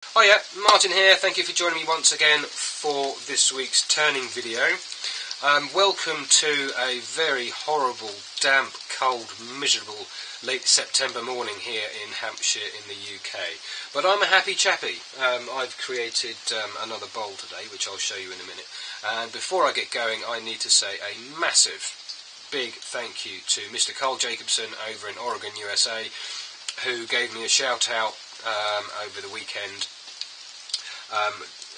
Hiya, Martin here. Thank you for joining me once again for this week's turning video. Welcome to a very horrible, damp, cold, miserable late September morning here in Hampshire in the UK. But I'm a happy chappy. I've created another bowl today, which I'll show you in a minute. And before I get going, I need to say a massive, big thank you to Mr. Carl Jacobson over in Oregon, USA, who gave me a shout out over the weekend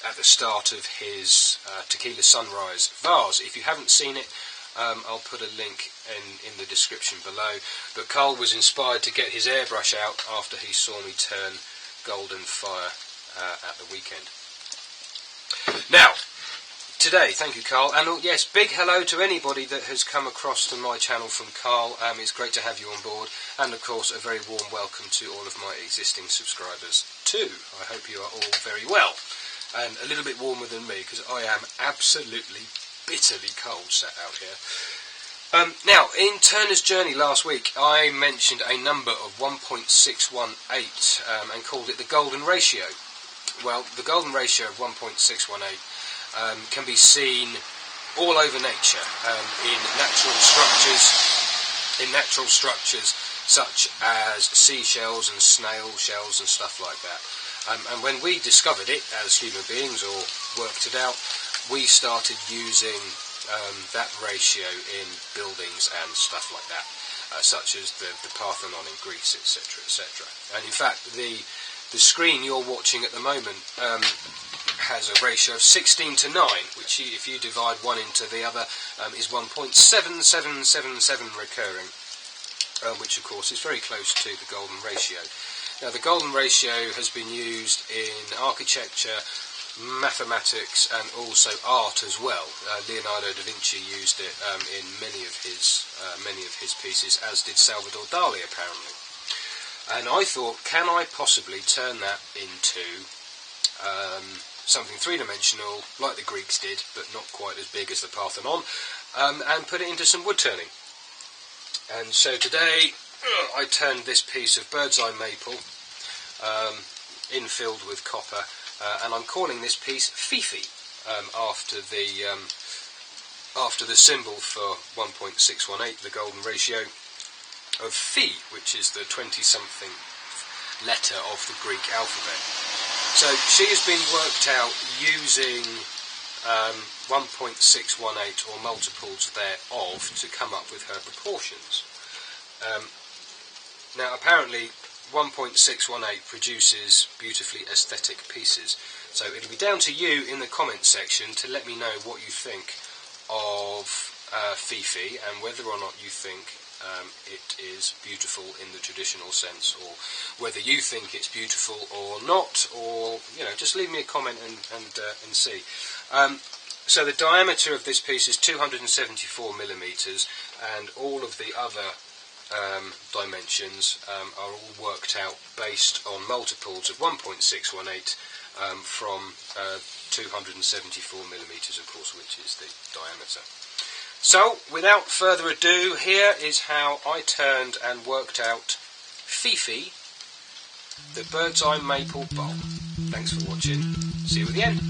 at the start of his Tequila Sunrise vase. If you haven't seen it, I'll put a link in the description below. But Carl was inspired to get his airbrush out after he saw me turn golden fire at the weekend. Now, today, thank you, Carl, and yes, big hello to anybody that has come across to my channel from Carl. It's great to have you on board, and of course a very warm welcome to all of my existing subscribers too. I hope you are all very well, and a little bit warmer than me, because I am absolutely bitterly cold sat out here. Now, in Turner's Journey last week, I mentioned a number of 1.618 and called it the golden ratio. Well, the golden ratio of 1.618 can be seen all over nature, in natural structures such as seashells and snail shells and stuff like that. And when we discovered it as human beings, or worked it out, we started using that ratio in buildings and stuff like that, such as the Parthenon in Greece, etc., etc. And in fact, the screen you're watching at the moment has a ratio of 16 to 9, which if you divide one into the other is 1.7777 recurring, which of course is very close to the golden ratio. Now, the golden ratio has been used in architecture, mathematics, and also art as well. Leonardo da Vinci used it in many of his pieces, as did Salvador Dali apparently. And I thought, can I possibly turn that into something three-dimensional, like the Greeks did, but not quite as big as the Parthenon, and put it into some wood turning. And so today I turned this piece of bird's eye maple, infilled with copper, and I'm calling this piece Fifi, after the symbol for 1.618, the golden ratio of Phi, which is the 20-something letter of the Greek alphabet. So she has been worked out using 1.618 or multiples thereof to come up with her proportions. Now, apparently 1.618 produces beautifully aesthetic pieces, so it'll be down to you in the comment section to let me know what you think of Fifi, and whether or not you think it is beautiful in the traditional sense, or whether you think it's beautiful or not, or just leave me a comment and see. So the diameter of this piece is 274 millimeters, and all of the other dimensions are all worked out based on multiples of 1.618 from 274 millimeters, of course, which is the diameter. So, without further ado, here is how I turned and worked out Fifi, the bird's eye maple bowl. Thanks for watching. See you at the end.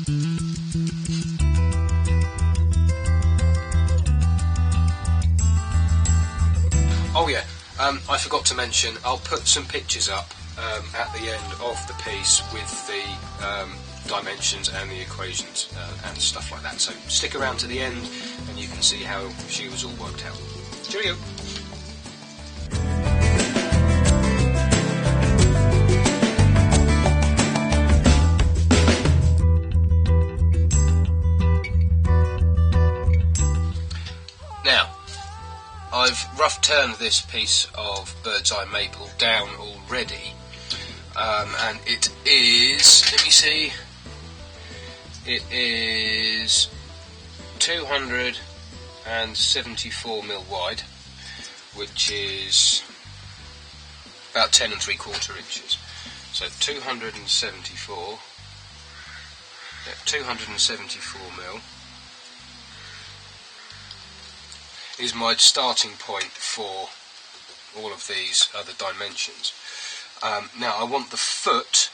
Oh yeah, I forgot to mention, I'll put some pictures up at the end of the piece with the dimensions and the equations and stuff like that. So stick around to the end and you can see how she was all worked out. Cheerio! Now, I've rough turned this piece of bird's eye maple down already, and it is, let me see, it is 274 mil wide, which is about 10 3/4 inches. So 274 mil is my starting point for all of these other dimensions. Now I want the foot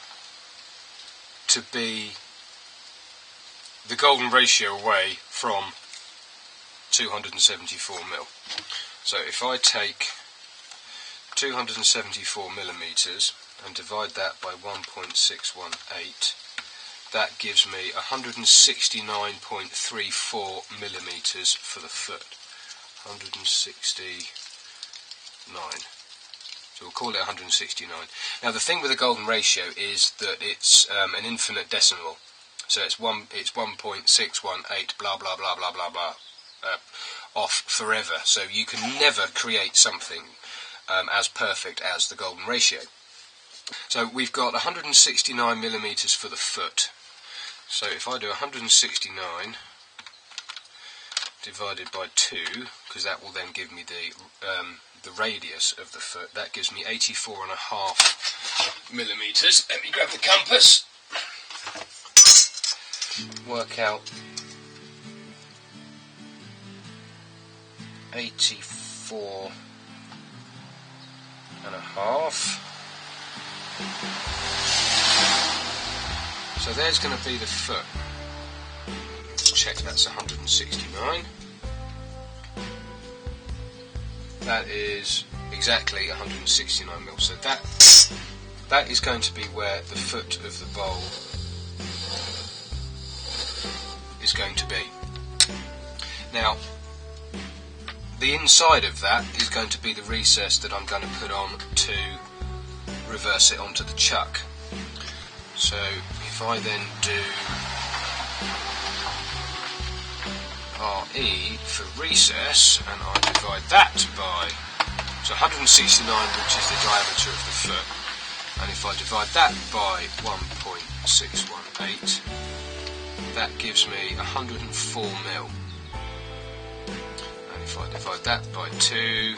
to be the golden ratio away from 274mm. So if I take 274mm and divide that by 1.618, that gives me 169.34mm for the foot. 169. So we'll call it 169. Now the thing with the golden ratio is that it's an infinite decimal. So it's 1.618 blah blah blah blah blah blah off forever. So you can never create something as perfect as the golden ratio. So we've got 169mm for the foot. So if I do 169 divided by 2, because that will then give me the radius of the foot, that gives me 84.5mm. Let me grab the compass. Work out 84.5. So there's going to be the foot. Check, that's 169. That is exactly 169mm. So that is going to be where the foot of the bowl is going to be. Now, the inside of that is going to be the recess that I'm going to put on to reverse it onto the chuck. So if I then do RE for recess and I divide that by, so 169, which is the diameter of the foot, and if I divide that by 1.618, that gives me 104mm. And if I divide that by 2,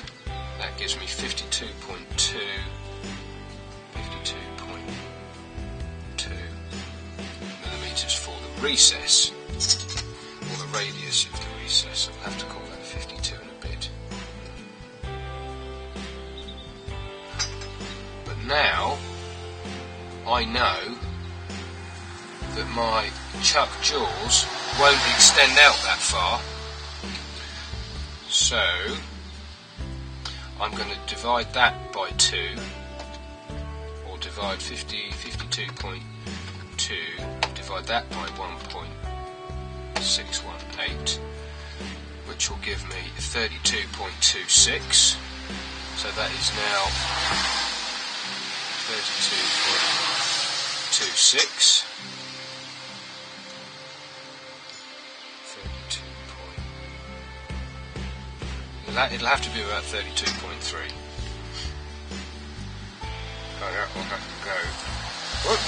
that gives me 52.2 millimeters for the recess, or the radius of the recess. I'll have to call that 52 in a bit. But now I know that my chuck jaws won't extend out that far, so I'm going to divide that by 2, or divide 52.2, divide that by 1.618, which will give me 32.26. So that is now 32.26. 32. It'll have to be about 32.3. So that will have to go. Whoop.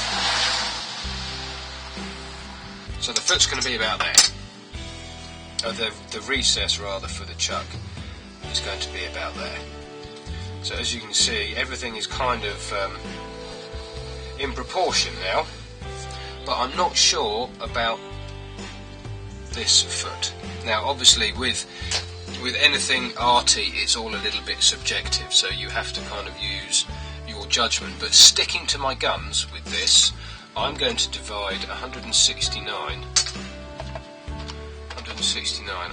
So the foot's going to be about there. The recess, rather, for the chuck is going to be about there. So as you can see, everything is kind of in proportion now, but I'm not sure about this foot. Now obviously with anything arty, it's all a little bit subjective, so you have to kind of use your judgment. But sticking to my guns with this, I'm going to divide 169,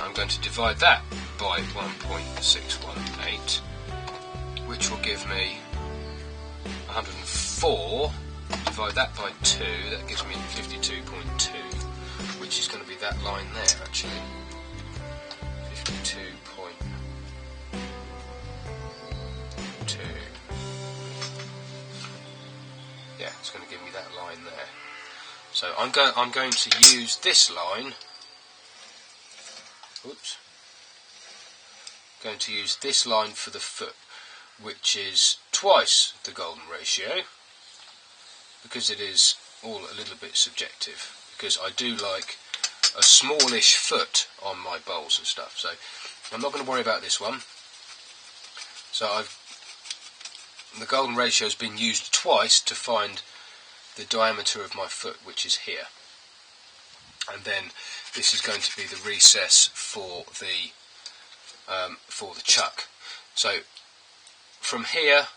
I'm going to divide that by 1.618, which will give me 104, divide that by 2, that gives me 52.2, which is going to be that line there actually, 52.2. Yeah, it's going to give me that line there. So I'm going to use this line. Oops. Going to use this line for the foot, which is twice the golden ratio, because it is all a little bit subjective, because I do like a smallish foot on my bowls and stuff. So I'm not going to worry about this one. So the golden ratio has been used twice to find the diameter of my foot, which is here, and then this is going to be the recess for the chuck. So from here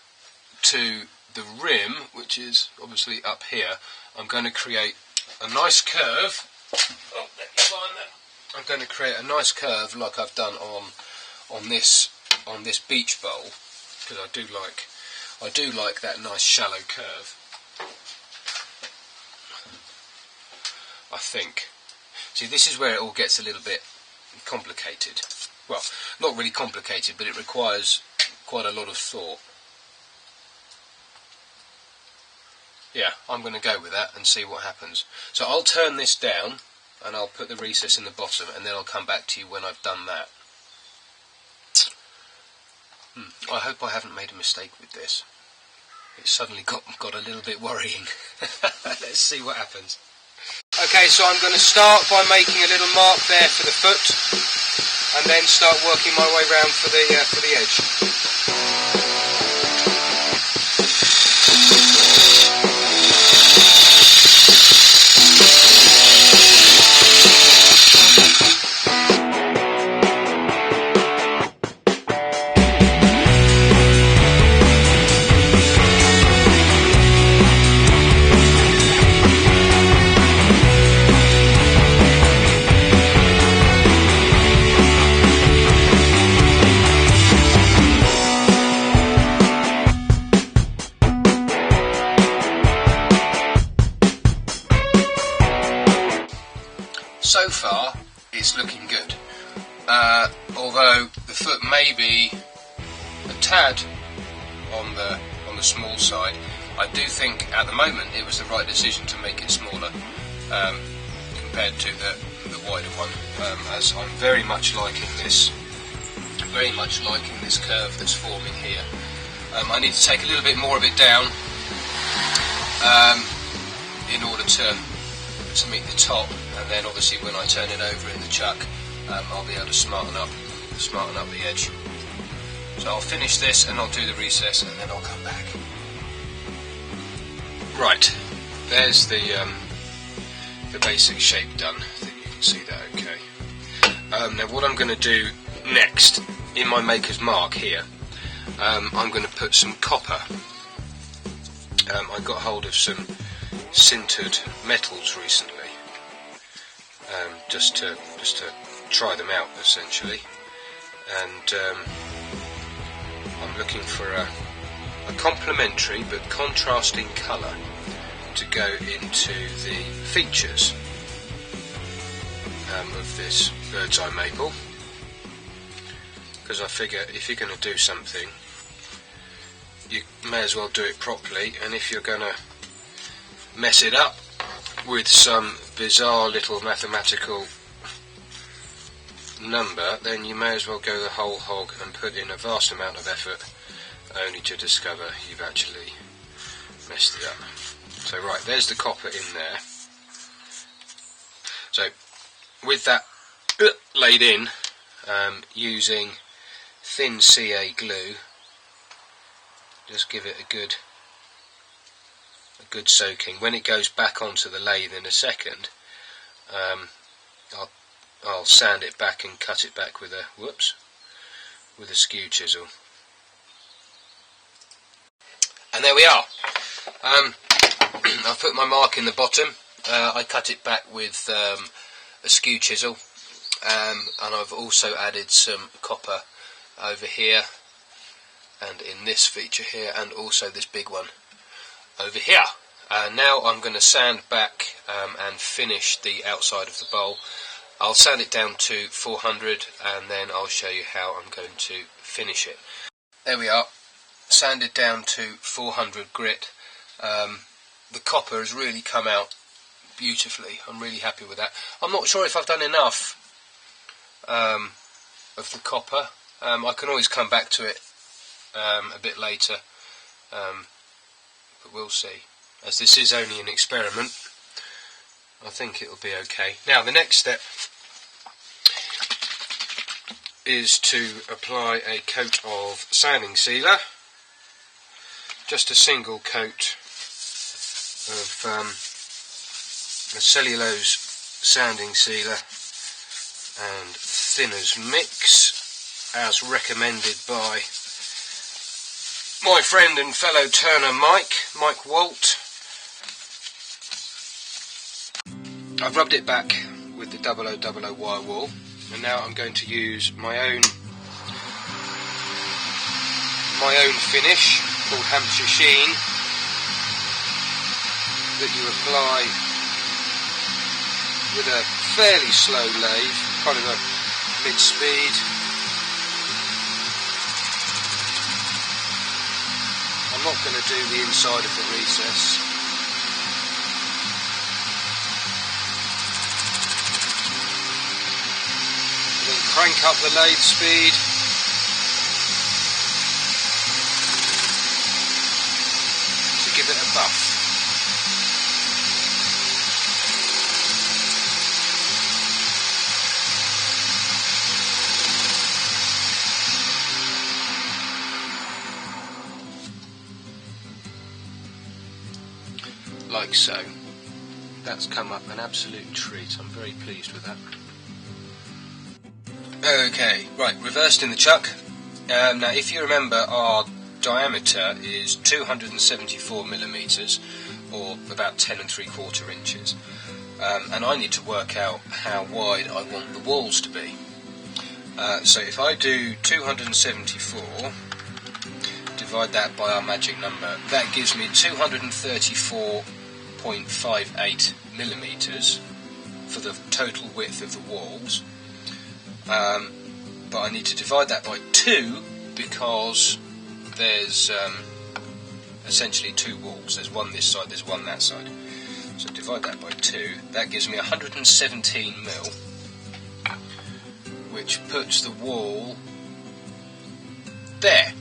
to the rim, which is obviously up here, I'm going to create a nice curve. Oh, let me find that. I'm going to create a nice curve like I've done on this beach bowl, because I do like that nice shallow curve. I think. See, this is where it all gets a little bit complicated. Well, not really complicated, but it requires quite a lot of thought. Yeah, I'm going to go with that and see what happens. So I'll turn this down and I'll put the recess in the bottom, and then I'll come back to you when I've done that. I hope I haven't made a mistake with this. It suddenly got a little bit worrying. Let's see what happens. Okay, so I'm going to start by making a little mark there for the foot, and then start working my way round for the edge. So far, it's looking good. Although the foot may be a tad on the small side, I do think at the moment it was the right decision to make it smaller compared to the wider one. As I'm very much liking this curve that's forming here. I need to take a little bit more of it down in order to meet the top, and then obviously when I turn it over in the chuck, I'll be able to smarten up the edge. So I'll finish this and I'll do the recess, and then I'll come back. Right, there's the basic shape done. I think you can see that okay. Now what I'm going to do next, in my maker's mark here, I'm going to put some copper. I got hold of some sintered metals recently, just to try them out essentially, and I'm looking for a complementary but contrasting colour to go into the features of this bird's eye maple, because I figure if you're going to do something, you may as well do it properly, and if you're going to mess it up with some bizarre little mathematical number, then you may as well go the whole hog and put in a vast amount of effort only to discover you've actually messed it up. So right, there's the copper in there. So with that laid in, using thin CA glue, just give it a good soaking. When it goes back onto the lathe in a second, I'll sand it back and cut it back with a skew chisel. And there we are. I've put my mark in the bottom. I cut it back with a skew chisel, and I've also added some copper over here and in this feature here, and also this big one over here. Now I'm going to sand back and finish the outside of the bowl. I'll sand it down to 400, and then I'll show you how I'm going to finish it. There we are, sanded down to 400 grit. The copper has really come out beautifully. I'm really happy with that. I'm not sure if I've done enough of the copper. I can always come back to it a bit later, but we'll see. As this is only an experiment, I think it'll be okay. Now the next step is to apply a coat of sanding sealer, just a single coat of a cellulose sanding sealer and thinners mix, as recommended by my friend and fellow turner Mike Walt. I've rubbed it back with the 0000 wire wool, and now I'm going to use my own finish called Hampshire Sheen that you apply with a fairly slow lathe, kind of a mid-speed. I'm not going to do the inside of the recess. And then crank up the lathe speed. To give it a buff. Like so. That's come up an absolute treat. I'm very pleased with that. Okay, right, reversed in the chuck. Now if you remember, our diameter is 274 millimetres, or about 10 3/4 inches, and I need to work out how wide I want the walls to be. So if I do 274, divide that by our magic number, that gives me 234.58 millimetres for the total width of the walls, but I need to divide that by 2 because there's essentially 2 walls. There's one this side, there's one that side. So divide that by 2, that gives me 117 mil, which puts the wall there,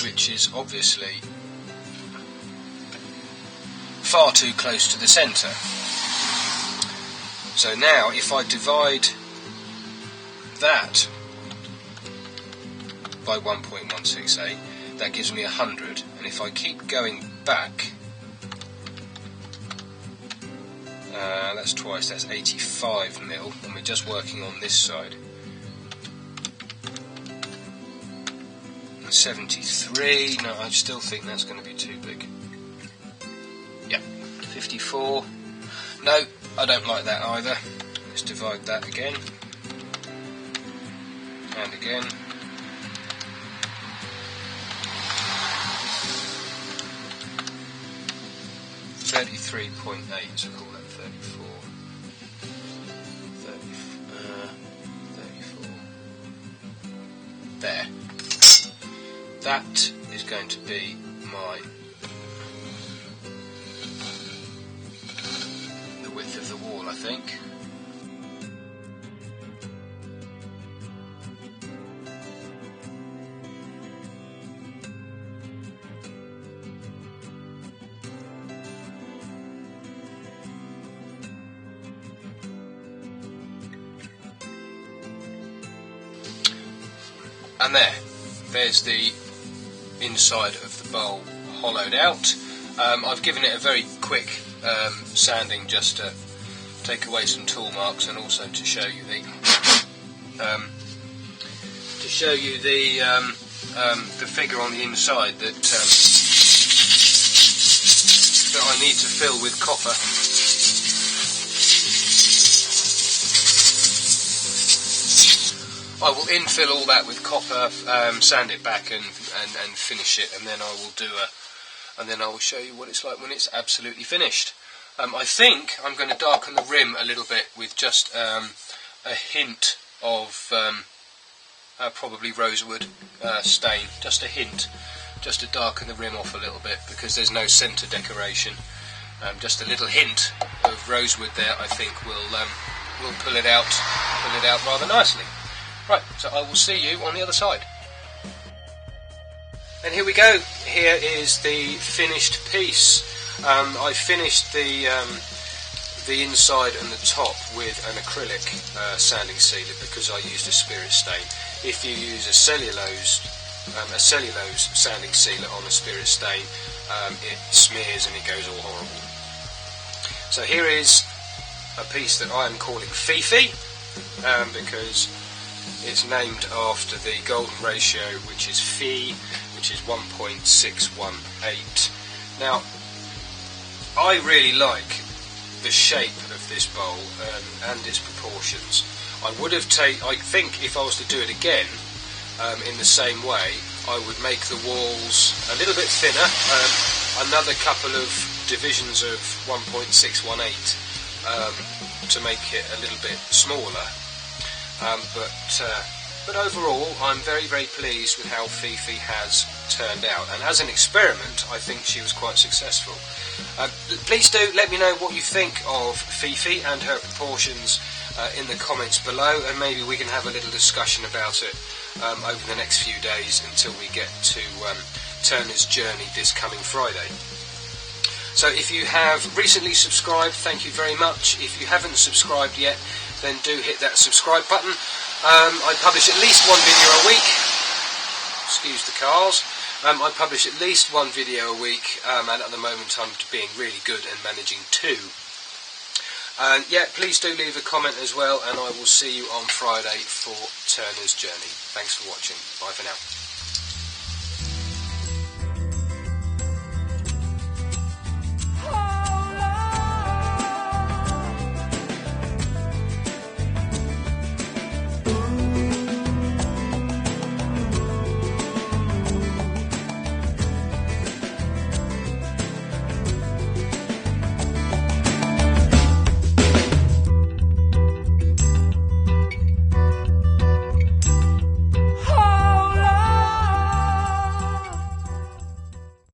which is obviously far too close to the centre. So now if I divide that by 1.168, that gives me 100, and if I keep going back, that's twice, that's 85 mil, and we're just working on this side. 73, no, I still think that's going to be too big. Yeah, 54, no, I don't like that either. Let's divide that again, and again. 33.8, so call that 34. 34. There. That is going to be the width of the wall, I think. And there's the inside of the bowl hollowed out. I've given it a very quick sanding just to take away some tool marks, and also to show you the figure on the inside that I need to fill with copper. I will infill all that with copper, sand it back, and finish it, and then I will show you what it's like when it's absolutely finished. I think I'm going to darken the rim a little bit with just a hint of probably rosewood stain, just a hint, just to darken the rim off a little bit, because there's no centre decoration. Just a little hint of rosewood there, I think, will pull it out rather nicely. Right, so I will see you on the other side. And here we go. Here is the finished piece. I finished the inside and the top with an acrylic sanding sealer because I used a spirit stain. If you use a cellulose sanding sealer on a spirit stain, it smears and it goes all horrible. So here is a piece that I am calling Fifi, because it's named after the golden ratio, which is Phi, which is 1.618. Now, I really like the shape of this bowl and its proportions. I think if I was to do it again in the same way, I would make the walls a little bit thinner, another couple of divisions of 1.618 to make it a little bit smaller. But overall, I'm very, very pleased with how Fifi has turned out. And as an experiment, I think she was quite successful. Please do let me know what you think of Fifi and her proportions in the comments below, and maybe we can have a little discussion about it over the next few days until we get to Turner's Journey this coming Friday. So if you have recently subscribed, thank you very much. If you haven't subscribed yet, then do hit that subscribe button. I publish at least one video a week. Excuse the cars. I publish at least one video a week, and at the moment I'm being really good and managing 2. Yeah, please do leave a comment as well, and I will see you on Friday for Turner's Journey. Thanks for watching. Bye for now.